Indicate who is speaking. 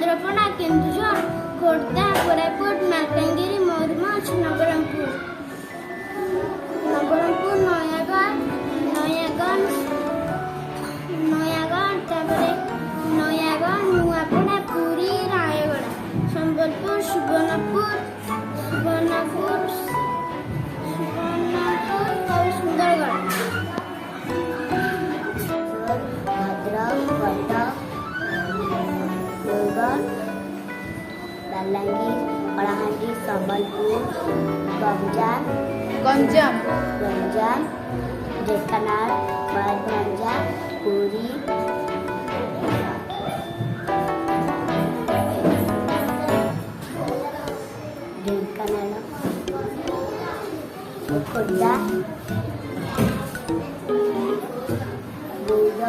Speaker 1: केन्द्रापड़ा केन्दुझर खोर्धा कोरापुट मालकानगिरी मयूरभंज नवरंगपुर नयागढ़ नुआपड़ा पुरी रायगढ़ संबलपुर सुवर्णपुर और सुंदरगढ़
Speaker 2: भद्रक कटक देवगढ़ बलांगीर कलाहांडी संबलपुर गंजाम ढेंकानाल मयूरभंज पुरी ढेंकानाल खोर्धा बौद्ध